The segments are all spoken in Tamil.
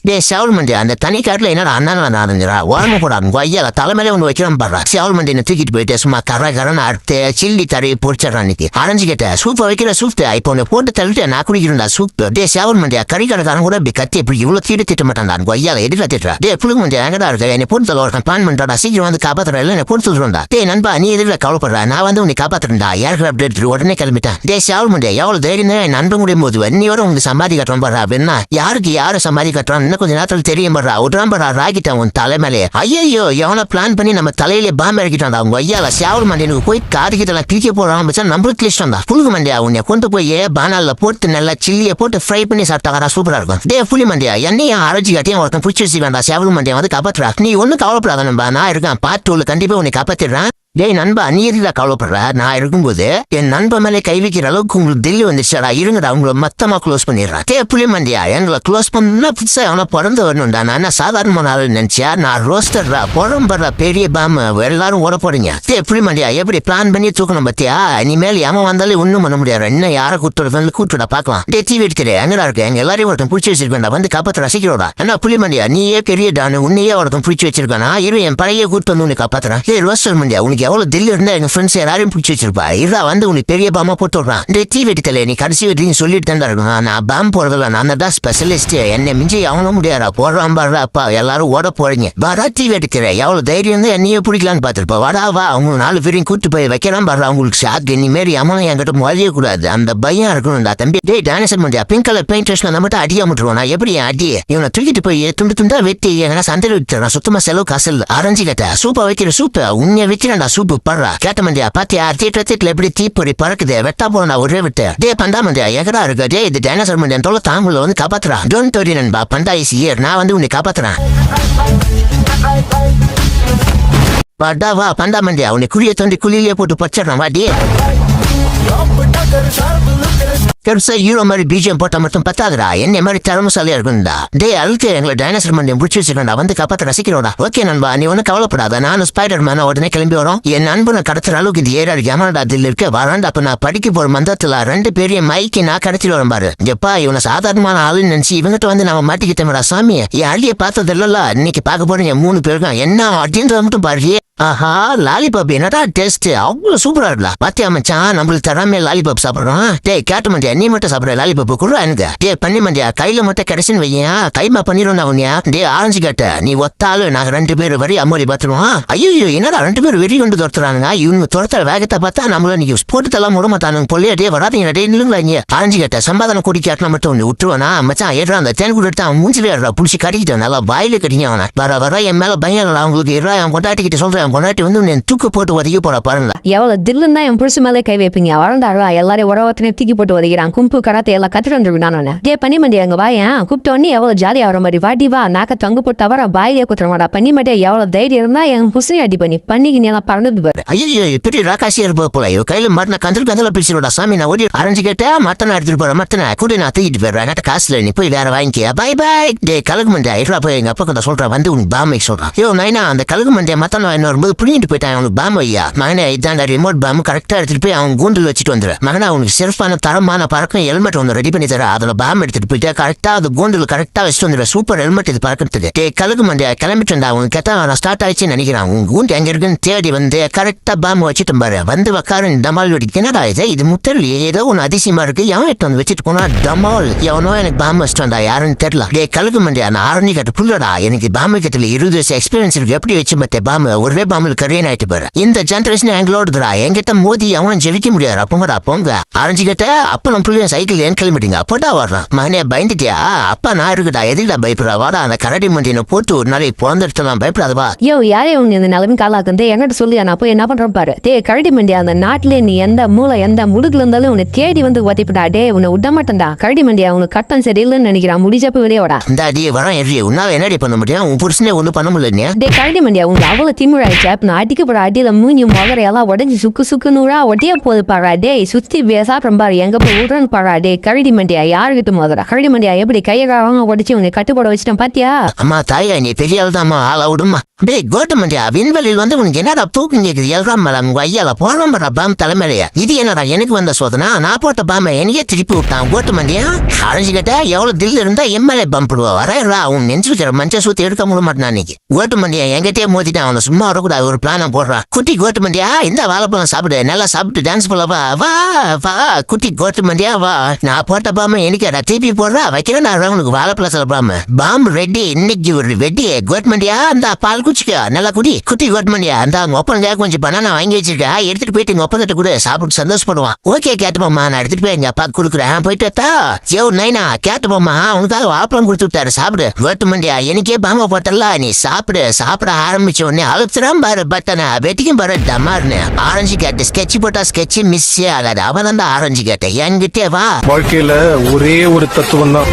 சேவல் மண்டி அந்த தனி காட்டுல என்னடா அண்ணா நடந்துரா உடம்பு போடாது ஐயா தலைமையில ஒன்று வைக்கிறான் பாடுறா சேவல் மண்டினை தூக்கிட்டு போயிட்டு சும்மா கரன்னு அறுத்து சில்லி தரையை பொறிச்சிடறான் இன்னைக்கு அரைஞ்சு கேட்ட சூப்பை வைக்கிற சூப்பு இப்போ உன்னை போட்டு தள்ளிட்டு நான் குடிக்கிறேன்டா சூப்பு சேவல் மண்டியா கறி கடைக்காரன் கூட இப்படி கத்தி இப்படி இவ்வளவு தீடு திட்ட மாட்டான் ஐயா எதுல திட்டுறா புழுகு மண்டியா எங்கடா இருக்கு என்னை போட்டு தள்ள பிளான் பண்றா சீக்கிரம் வந்து காப்பாத்துறா இல்ல போட்டு சொல்றா நண்பா நீ எதுல கவலைப்படுறா நான் வந்து உன்னை காப்பாத்துறா ஏற்கனவே அப்படி உடனே கிளம்பிட்டேன் சேவல் மண்டியா எவ்வளவு தைரியம் என் நண்பன் முடியும் போது நீ வர உங்களுக்கு சம்பாதி கட்டுறோம் பாரு அப்படின்னா யாருக்கு யாரும் சம்பாதி கட்டுறான் இன்னும் கொஞ்சம் நேரத்தில் தெரியும் படுறா விட்றான் படுறா ராக்கிட்டான் உன் தலைமையிலே ஐயோ எவனை பிளான் பண்ணி நம்ம தலையிலே பாம்பு இறக்கிட்டான் அவங்க ஐயால சேவல் மண்டியனுக்கு போய் காது கிட்ட கிழிக்க போறான் நம்மளுக்கு இஷ்டம் தான் புழுகு மண்டியா உன்னை கொண்டு போய் பானால போட்டு நல்லா சில்லியை போட்டு ஃப்ரை பண்ணி சாப்பிட்டாரா சூப்பரா இருக்கும் புளி மண்டியா என்னையும் அரைச்சி காட்டியும் ஒருத்தன் பிடிச்சி வச்சு வேண்டாம் சேவல் மண்டியா வந்து காப்பாற்றுறா நீ ஒன்னும் கவலைப்படாத நண்பா நான் இருக்கேன் பார்ட் 2 கண்டிப்பா உன்னை காப்பாத்திடுறேன் நண்பா நீ எதுல கவலைப்படுற நான் இருக்கும்போது என் நண்பன் மேலே கை வைக்கிற அளவுக்கு உங்களுக்கு தில்லி வந்துச்சுடா இருங்கடா உங்களை மொத்தமா க்ளோஸ் பண்ணிடுறேன் புளி மண்டியா எங்களை க்ளோஸ் பண்ணா புதுசா அவனை பிறந்து வரணும்டா நான் சாதாரணமான ஆளு நினைச்சியா நான் ரோஸ்டர்ரா புறம்படுற பெரிய பாம்பு எல்லாரும் ஓட போறீங்க புளி மண்டியா எப்படி பிளான் பண்ணி தூக்கணும் பத்தியா இனிமேல் ஏமா வந்தாலே ஒண்ணும் பண்ண முடியாது இன்னும் யாரை கூட்டுறது கூட்டுடா பாக்கலாம் டிவி எடுக்கிறேன் எங்கடா இருக்கு எங்க எல்லாரையும் ஒருத்தன் பிடிச்சி வச்சிருக்கேன்டா வந்து காப்பாற்ற ரசிக்கிறோடா என்ன புளி மண்டியா நீயே பெரிய டானு உன்னையே ஒருத்தன் பிடிச்சி வச்சிருக்கானா இரு என் பழைய கூட்டு வந்து உன்னை காப்பாத்துறேன் ரோஸ்டர் மண்டியா உனக்கு எவ்வளவு தில்லி இருந்தா எங்க ஃப்ரெண்ட்ஸ் எல்லாரையும் பிடிச்சி வச்சிருப்பா இதா வந்து உனக்கு பெரிய பாம்பா போட்டு விடுறான் டிவி எடுக்கல நீ கடைசி வீட்டுன்னு சொல்லிட்டு தான் இருக்கும் நான் பாம்பு போறதில்ல நான் தான் ஸ்பெஷலிஸ்ட் என்னை மிஞ்சி அவனும் முடியாதா போடுறான் பாடுறா அப்பா எல்லாரும் ஓட போறீங்க வாடா டிவி எடுக்கிறேன் எவ்வளவு தைரியம் தான் என்னையே பிடிக்கலான்னு பாத்துருப்பா வாடா வா அவங்க 4 பேரையும் கூட்டு போய் வைக்கலாம் பாடுறா அவங்களுக்கு ஷாக் இனிமேரி அம்மனும் என்கிட்ட மொழிய கூடாது அந்த பயம் இருக்கணும்டா தம்பி dancer Mandya pink colour paint நம்ம மட்டும் அடியா முட்டுருவோம் நான் எப்படி அடி இவனை தூக்கிட்டு போய் துண்டு துண்டா வெட்டி எங்கன்னா சந்தையில் விட்டுறான் சுத்தமா செலவு காசு அரைஞ்சு கேட்ட சூப்பா வைக்கிற சூப்பு உன்னை வச்சுடா சூப்பு படுறா கேட்ட மண்டியா பாத்தியா தீட்டுல எப்படி தீப்பொறி பறக்குது வெட்டா போனா ஒரே விட்டு பண்டா மண்டியா எகடா இருக்கு இது டைனோசர் மண்டியா தோல தாங்குல வந்து காப்பாத்துறா டோன்ட் வரி நண்பா பண்டா இஸ் ஹியர் நான் வந்து உன்னை காப்பாத்துறேன் பண்டா வா பண்டா மண்டியா உன்னை குழியை தோண்டி குழியிலே போட்டு பச்சிடறான் வாடி பெருசா ஹீரோ மாதிரி பிஜிஎம் போட்டா மட்டும் பத்தாதுடா என்ன மாதிரி திறமசாலியா இருக்கும்டா அழுக்கு எங்களை டைனோசர் மண்டியம் பிடிச்சி வச்சிருக்கா வந்து காப்பாத்த ரசிக்கிறோடா ஓகே நண்பா நீ ஒன்னும் கவலைப்படாத நானும் ஸ்பைடர் மேன உடனே கிளம்பி வரும் என் நண்பனை கடத்துற அளவுக்கு இது ஏறாரு ஏமாடா தில் இருக்க வராண்டா அப்ப நான் படிக்க போற மந்தத்துல 2 பெரிய மைக்கு நான் கடத்திட்டு வரும் பாரு எப்பா இவனை சாதாரணமான ஆளுன்னு நினைச்சு இவங்கிட்ட வந்து நம்ம மாட்டிக்கிட்டோம்டா சாமி என் அள்ளிய பார்த்தது இல்லல்ல இன்னைக்கு பார்க்க போறீங்க 3 பேருக்கும் என்ன அப்படின்றத மட்டும் பாரு ஆஹா லாலிபாப் என்னடா டேஸ்ட் அவ்வளவு சூப்பரா இருக்குல்ல பாத்தியா மச்சான் நம்மளுக்கு தராமே லாலிபாப் சாப்பிடுறோம் கேட்ட மண்டியா நீ மட்டும் சாப்பிடுற லாலிபாப் கூட எனக்கு பண்ணி மண்டியா கையில மட்டும் கிடைச்சுன்னு வையா கைமா பண்ணிடும் அவனியா ஆரஞ்சு கேட்ட நீ ஒத்தாலு நாங்க 2 பேர் வரி அம்மொழி பாத்துருவோம் ஐயோ என்னடா 2 பேர் வெறி கொண்டு துரத்துறாங்க இவங்க துரத்துற வேகத்தை பார்த்தா நம்மள நீங்க போட்டு தள்ள விட மாட்டானுங்க பொள்ளையா வராதீங்க இல்லைங்களா இங்க ஆரஞ்சு கேட்ட சம்பாதனை கூடி கேட்டா மட்டும் ஒண்ணு விட்டுருவானா மச்சான் ஏறா அந்த தேன் கூட எடுத்து அவன் மூஞ்சிலே புடிச்சு கட்டிக்கிட்டான் நல்லா வாயில கட்டிங்க அவனை வர என் மேல பயம் அவங்களுக்கு அவன் கொண்டாட்டிக்கிட்ட சொல்றேன் கொண்டாட்டி வந்து என் தூக்கு போட்டு உதவி போற பாருங்க எவ்வளவு தில்லுன்னு தான் என் புருஷ மேலே கை வைப்பீங்க வளர்ந்தாரா எல்லாரும் உறவத்தினே தூக்கி போட்டு உதைக்கிறான் கும்பு கராத்தை எல்லாம் கத்துட்டு வந்துருக்கான் நான் பண்ணி மண்டியா அங்க வாயன் கூப்பிட்ட உடனே எவ்வளவு ஜாலியா வர மாதிரி வாட்டி வா நாக்க தொங்க போட்டு தவற பாயிலே குத்துற மாட்டா பண்ணி மாட்டே எவ்வளவு தைரியம் இருந்தா என் புருஷனை அடி பண்ணிக்கு நீ எல்லாம் பறந்தது பாரு ஐயோ பெரிய ராக்காசியா இருப்ப போல கையில மாட்டின கந்தல பிடிச்சிருடா சாமி நான் ஓடி அரைஞ்சு கேட்டா மட்டனை எடுத்துட்டு போற மட்டனை கூட நான் தூக்கிட்டு போயிடுறேன் என்கிட்ட காசுல நீ போய் வேற வாங்கிக்க பை பை கழுகு மண்டியா இருப்பா போய் எங்க அப்பா கிட்ட சொல்றேன் வந்து உனக்கு பாம்பை சொல்றான் ஐயோ நைனா அந்த கழுகு மண்டியா மத்தன வரும்போது புரிஞ்சிட்டு போயிட்டான் அவனுக்கு பாம்பு ஐயா மகனே இதாண்ட ரிமோட் பாம்பு கரெக்டா எடுத்துட்டு போய் அவன் கூண்டில் வச்சுட்டு வந்துரு மகனா அவனுக்கு சிறப்பான தரமான பறக்கும் ஹெல்மெட் ஒன்று ரெடி பண்ணி தர அதுல பாம்பு எடுத்துட்டு போயிட்டு கரெக்டா அது கூண்டில் கரெக்டா வச்சுட்டு வந்துரு சூப்பர் ஹெல்மெட் இது பறக்கிறதுக்கு கழுகு மண்டியா கிளம்பிட்டு இருந்தா அவனுக்கு கேட்டா நான் ஸ்டார்ட் ஆயிடுச்சுன்னு நினைக்கிறான் உங்க கூண்டு எங்க இருக்குன்னு தேடி வந்து கரெக்டா பாம்பு வச்சுட்டு பாரு வந்து வக்காரு டமால் வெடிக்கு என்னடா இது முத்தல் ஏதோ ஒன்று அதிசயமா இருக்கு எவன் எடுத்து வந்து வச்சுட்டு போனா டமால் எவனோ எனக்கு பாம்பு வச்சுட்டு வந்தா யாருன்னு தெரியல கழுகு மண்டியா நான் ஆரஞ்சு கட்டு புள்ளடா எனக்கு பாம்பு கட்டில 20 வருஷம் எக்ஸ்பீரியன்ஸ் இருக்கு எப்படி வச்சு பார்த்தேன் பாம்பு ஒரே பாம்பு கரியன் ஆயிட்டு பாரு இந்த ஜென்ரேஷன் எங்களோடுதுடா என்கிட்ட மோதி அவன் ஜெயிக்க முடியாது அப்பங்கடா போங்க அரைஞ்சுக்கிட்ட அப்ப நம்ம பிள்ளைங்க சைக்கிள் ஏன் கிளம்பிட்டீங்க அப்படா வர்றான் மகனே பயந்துட்டியா அப்பா நான் இருக்குடா எதுக்குடா பயப்படுறா வாடா அந்த கரடி மண்டியை போட்டு ஒரு நாளைக்கு பிறந்தெடுத்தலாம் பயப்படாதவா யோ யாரே உங்க இந்த நிலைமை காலாக்குந்தே என்கிட்ட சொல்லியா நான் போய் என்ன பண்றேன் பாரு கரடி மண்டியா அந்த நாட்டிலே நீ எந்த மூளை எந்த முடுகுல இருந்தாலும் உன்னை தேடி வந்து உதப்பிடா உன்னை விட மாட்டேன்டா கரடி மண்டியா உனக்கு கட்டம் சரியில்லைன்னு நினைக்கிறான் முடிஞ்சப்ப வெளியோடா இந்த அடியே வரான் எரி உன்னால என்னடி பண்ண முடியும் உன் புருஷனே ஒண்ணு பண்ண முடியல கரடி மண்டியா உங்க அவ்வளவு திமுறா சேப்பணும் அடிக்க போற அடியில மூஞ்சி முகரையெல்லாம் உடஞ்சி சுக்கு நூறா ஒட்டியா போது பாரா டேய் சுத்தி சாப்பிடும் பாரு எங்க போய் விடுறன்னு பாரா டே கரடி மண்டியா யாருக்கிட்ட முதல்ல கரடி மண்டியா எப்படி கையகாரங்க உடச்சி உன்னை கட்டுப்பட வச்சுட்டேன் பாத்தியா? அம்மா தாயா நீ பெரிய ஆள் தாம்மா ஆள விடுமா. டேய் கோட்டு மண்டியா விண்வெளியில் வந்து உனக்கு என்னடா தூக்கம் கேக்குது எழுறாம உங்க ஐயால போறாம பாம் தலைமையிலையா இது என்னடா எனக்கு வந்த சோதனா நான் போட்ட பாம்பை எனக்கே திருப்பி விட்டான் கோட்டு மண்டியா. அரைஞ்சுக்கிட்ட எவ்வளவு தில் இருந்தா எம்எல்ஏ பம்புடுவா வரா உன் நெஞ்சு வைக்கிற மஞ்சள் சூத்தி எடுக்க முடிய மாட்டான் அன்னைக்கு. கோட்டு மண்டியா எங்கிட்டே மோதிட்டான் அவனை சும்மா வரக்கூடாது ஒரு பிளான போடுறான். குட்டி கோட்டு மண்டியா இந்த வாழைப்பழம் சாப்பிடு நல்லா சாப்பிட்டு டான்ஸ் பண்ணவா வா வா குட்டி கோட்டு மண்டியா வா நான் போட்ட பாம்பு எனக்கு திருப்பி போடுறா வைக்கிறேன் நான் உனக்கு வாழைப்பழம் பாம்பு பாம்பு ரெட்டி இன்னைக்கு ஒரு வெட்டி கோட்டு மண்டியா அந்த பால் குச்சிக்கா நல்லா குடி குட்டி கோட்டு மண்டியா அந்த அவங்க ஒப்பனுக்காக கொஞ்சம் பனானா வாங்கி வச்சிருக்கா எடுத்துட்டு போயிட்டு எங்க ஒப்பந்தத்தை கூட சாப்பிட்டு சந்தோஷப்படுவான். ஓகே கேட்டுப்போம்மா நான் எடுத்துட்டு போய் எங்க அப்பா கொடுக்குறேன் போயிட்டு யோ நைனா கேட்டுப்போம்மா உனக்காக வாழைப்பழம் கொடுத்து விட்டாரு சாப்பிடு. கோட்டு மண்டியா எனக்கே பாம்பை போட்டல நீ சாப்பிட ஆரம்பிச்ச உடனே அழுத்துறான் பாரு பட்டனா வெட்டிக்கும் பாரு டமார்னு ஆரஞ்சு கேட்டு ஸ்கெட்ச் போட்டா ஸ்கெட்ச் மிஸ்ஸே ஆகாது அவன் தான் ஆரஞ்சு கேட்ட என்கிட்டே வா. வாழ்க்கையில ஒரே ஒரு தத்துவம் தான்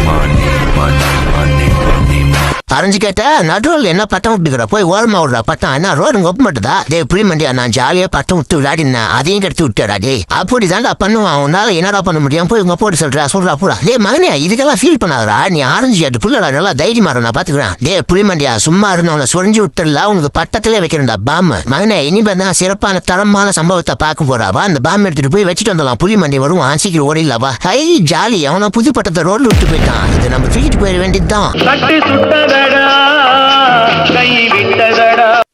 அரைஞ்சு கேட்ட நடுவில் என்ன பட்டம் விட்டுக்கிற போய் ஓரமா விடுறா பட்டம் என்ன ரோடு ஒப்ப மாட்டுதா டே புளி மண்டியா நான் ஜாலியா பட்டம் விட்டு விளையாடினேன் அதையும் கெடுத்து விட்டாடா டே அப்படிதான்டா பண்ணுவான் உன்னால என்னடா பண்ண முடியும் போய் உங்க போட்டு சொல்றா பூரா டே மகனே இதுக்கெல்லாம் ஃபீல் பண்ணாதரா நீ ஆரஞ்சு கேட்டு புள்ளடா நல்லா தைரியமா நான் பாத்துக்கிறேன். டே புளி மண்டியா சும்மா இருந்தவனை சொரிஞ்சு விட்டுல உனக்கு பட்டத்திலே வைக்கிறேன்டா பாம்பு மகனே இனிமே தான் சிறப்பான தரமான சம்பவத்தை பார்க்க போறாவா அந்த பாம்பு எடுத்துட்டு போய் வச்சுட்டு வந்துடலாம் புளி மண்டி வருவான் சீக்கிரம் ஓடிடலாவா. ஹை ஜாலி அவனை புது பட்டத்தை ரோட்ல விட்டு போயிட்டான் இது நம்ம தூக்கிட்டு போயிட வேண்டியதுதான்.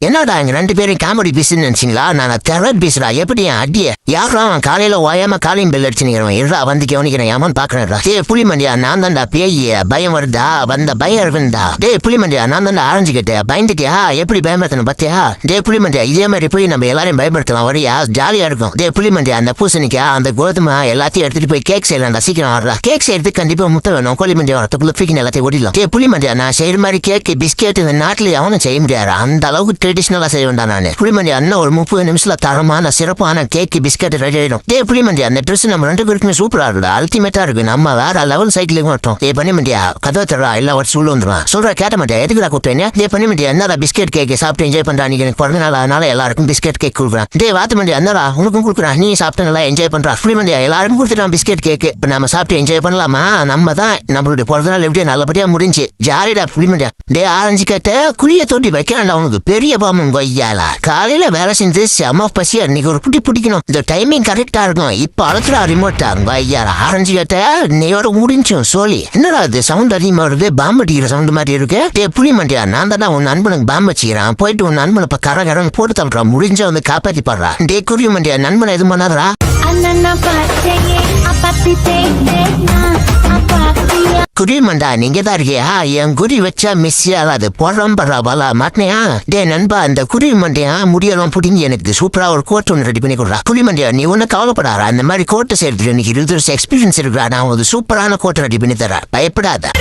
என்னடா இங்க ரெண்டு பேரும் காமெடி பீஸ்ன்னு நினைச்சீங்களா நான் டெரர் பீஸ்டா எப்படி அடிய யாரா அவன் காலையில ஓயாம காலையும் பெல் அடிச்சுக்கிறவன் இருடா வந்து கவனிக்கிறேன் ஏமான்னு பாக்குறேன்டா. டே புளிமண்டியா நான் தான்டா பேய் பயம் வருதா வந்த பயம் இருக்குண்டா. டே புளிமண்டியா நான் தான்டா ஆரஞ்சுக்கிட்ட பயந்துட்டியா எப்படி பயன்படுத்தணும் பாத்தியா. டே புளிமண்டியா இதே மாதிரி போய் நம்ம எல்லாரையும் பயன்படுத்தலாம் வரியா ஜாலியா இருக்கும். டே புளிமண்டியா அந்த பூசணிக்கா அந்த கோதுமை எல்லாத்தையும் எடுத்துட்டு போய் கேக் செய்யலாம்டா சீக்கிரம் வர்றா கேக் செய்யறதுக்கு கண்டிப்பா முட்டை வேணும் கோழிமண்டியா வரத்துக்குள்ள ஃபிக்கின் எல்லாத்தையும் ஓடிடலாம். டே புளிமண்டியா நான் செய்யற மாதிரி கேக் பிஸ்கெட் இந்த நாட்டுல அவனும் செய்ய முடியாது அந்த அளவுக்கு ட்ரெடிஷனலா செய்ய வேண்டாம் நானு. புளிமண்டி அண்ணன் ஒரு 30 நிமிஷத்துல தரமான சிறப்பான கேக் பிஸ்கட் ரெடி ஆயிடும். டே புளிமண்டி அந்த ட்ரெஸ் நம்ம ரெண்டு பேருக்குமே சூப்பரா இருக்கு அல்டிமேட்டா இருக்கு நம்ம வேற லெவல் சைக்கிளிங் மட்டும். டே பண்ணிமண்டியா கதவை தரா எல்லாம் வச்சு உள்ள வந்துருவான் சொல்ற கேட்ட மாட்டேன் எதுக்குடா கூப்பிட்டேன். டே பண்ணிமண்டியா என்னடா பிஸ்கெட் கேக் சாப்பிட்டு என்ஜாய் பண்றா நீங்க எனக்கு பிறந்த நாள் அதனால எல்லாருக்கும் பிஸ்கெட் கேக் கொடுக்குறான். டே வாத்து மண்டியா என்னடா உனக்கும் கொடுக்குறான் நீ சாப்பிட்டு நல்லா என்ஜாய் பண்றா. புளிமண்டியா எல்லாருக்கும் கொடுத்துட்டான் பிஸ்கெட் கேக் இப்ப நம்ம சாப்பிட்டு என்ஜாய் பண்ணலாமா நம்ம தான் நம்மளுடைய பிறந்த நாள் எப்படியா நல்லபடியா முடிஞ்சு ஜாலிடா புளிமண்டியா. டே ஆரஞ்சு கேட்ட குழிய தோண்டி வைக்கிறான்டா உனக்கு பெரிய பாம்பு கொய்யாலா காலையில வேலை செஞ்சு செம பசியா இன்னைக்கு ஒரு புட்டி பிடிக்கணும் இந்த டைமிங் கரெக்டா இருக்கும் இப்ப அழுத்துறா ரிமோட்டா கொய்யாலா ஆரஞ்சு கேட்ட நீயோட முடிஞ்சும் சொல்லி என்னடா இது சவுண்ட் அதிகமா வருது பாம்பு அடிக்கிற சவுண்ட் மாதிரி இருக்கு. டே புளி மண்டியா நான் தானே உன் நண்பனுக்கு பாம்பு வச்சுக்கிறான் போயிட்டு உன் நண்பனை இப்ப கரகரன்னு போட்டு தள்ளுறான் முடிஞ்ச வந்து காப்பாத்தி பாடுறா. டே குருவி மண்டியா நண்பனை எது பண்ணாதரா குருவி மண்டா நீங்க தான் இருக்கியா என் குறி வச்சா மிஸ் ஆகாது போடுறா பாலா மாட்டினியா. டே நண்பா இந்த குருவி மண்டியா முடியலாம் புடிங்கி எனக்கு சூப்பரா ஒரு கோட் ஒன்று ரெடி பண்ணி கொடுறா. குருவி மண்டியா நீ ஒன்னும் கவலைப்படாரா அந்த மாதிரி கோட்டை சேர்த்து எனக்கு 20 வருஷம் எக்ஸ்பீரியன்ஸ் இருக்கிறா நான் ஒரு சூப்பரான கோட்டை ரெடி பண்ணி தரேன் பயப்படாத.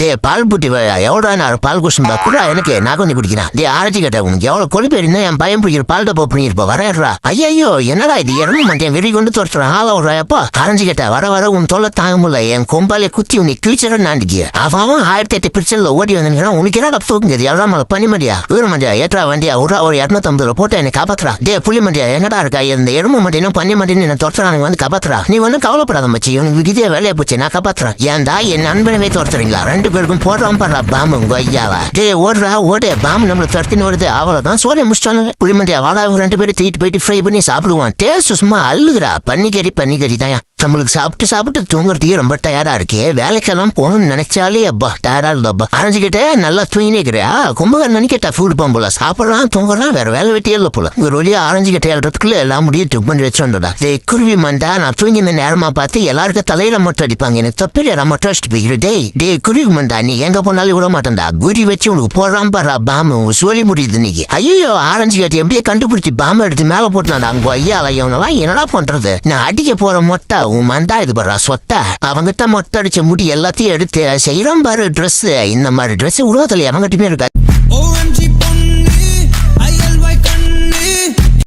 டே பால் புட்டி எவ்வளோ நான் பால் குடிச்சுட்டா கூட எனக்கு நான் கொஞ்சம் குடிக்கிறேன். டே ஆரஞ்சு கேட்ட உனக்கு எவ்வளவு கொழுப்பு இருந்தா என் பையன் பிடிக்கிற பால் டப்பா பண்ணிருப்பா வரா. ஐயோ என்னடா இது இறங்க மாட்டேன் வெறி கொண்டு தோற்றுறான் ஆள விடுறாப்பா. ஆரஞ்சு கேட்ட வர உன் தொல்லை தாங்க முடியல என் கொம்பாலே குத்தி உனக்கு கிழிச்சட நாண்டிக்கு அவன் 1008 பிரிச்சல்ல ஓடி வந்தீங்கன்னா உனக்கு என்னடா தூங்குது எவ்வளோ பண்ணி மண்டியா வீர மண்டியா ஏற்றா வண்டியா ஒரு 250 போட்டு என்னை காப்பாத்துறா. டே புளி மண்டியா என்னடா இருக்கா இந்த எருமை மண்டியும் பண்ணி மண்டின்னு என்ன தோற்றுறாங்க வந்து காப்பாத்துறா. நீ ஒன்னும் கவலைப்படாத மச்சி உனக்கு இதே வேலையை போச்சு நான் காப்பாத்துறேன். ஏன்டா என் நண்பனவே தோற்றுறீங்களா ரெண்டு பேருக்கும் போடுறான் பாடுறா பாம்பு கொய்யாவா. டே ஓடுறா ஓடு பாம்பு நம்மள தடுத்துன்னு வருது அவ்வளவுதான் சோழிய முடிச்சிட்டாங்க. புளிமண்டியா வாடா 2 பேரும் தூக்கிட்டு போயிட்டு ஃப்ரை பண்ணி சாப்பிடுவான். டேஸ்ட் சும்மா அள்ளுகிறா பன்னிக்கறி தான் நம்மளுக்கு சாப்பிட்டு தூங்குறதுக்கே ரொம்ப டயர்டா இருக்கே வேலைக்கெல்லாம் போகணும்னு நினைச்சாலே அப்பா டயர்டா இருந்தப்பா. அரைஞ்சுக்கிட்டே நல்லா தூங்கினேக்கிறியா கும்பகர் நினைக்கிட்டா ஃபுட் போல சாப்பிடலாம் தூங்குறான் வேற வேலை வெட்டியே இல்லை போல ஒரு வழியா ஆரஞ்சுக்கிட்டே எழுறதுக்குள்ள எல்லாம் முடிய டிக் பண்ணி வச்சு வந்ததா. குருவி மண்டா நான் தூங்கின நேரமா பார்த்து எல்லாருக்கும் தலையில மட்டும் அடிப்பாங்க எனக்கு தப்பில மட்டும் அடிச்சுட்டு போய்கிறேன். டே குருவி மண்டா நீ எங்க போனாலும் விட மாட்டேன்டா குரி வச்சு உனக்கு போடுறான் பாரா பாம்பு சொல்லி முடியுது இன்னைக்கு. ஐயோ ஆரஞ்சு கட்டி எப்படியே கண்டுபிடிச்சி பாம்பு எடுத்து மேல போட்டுனாடா அங்க ஐயா அலையவனெல்லாம் என்னடா பண்றது நான் அடிக்க போற மொட்டை உன் மண்டா இது பண்றா சொட்ட அவங்கிட்ட மொட்டை அடிச்ச முடி எல்லாத்தையும் எடுத்து செய்யறான் பாரு ட்ரெஸ் இந்த மாதிரி ட்ரெஸ் உலகத்துல எவங்கிட்டுமே இருக்கா.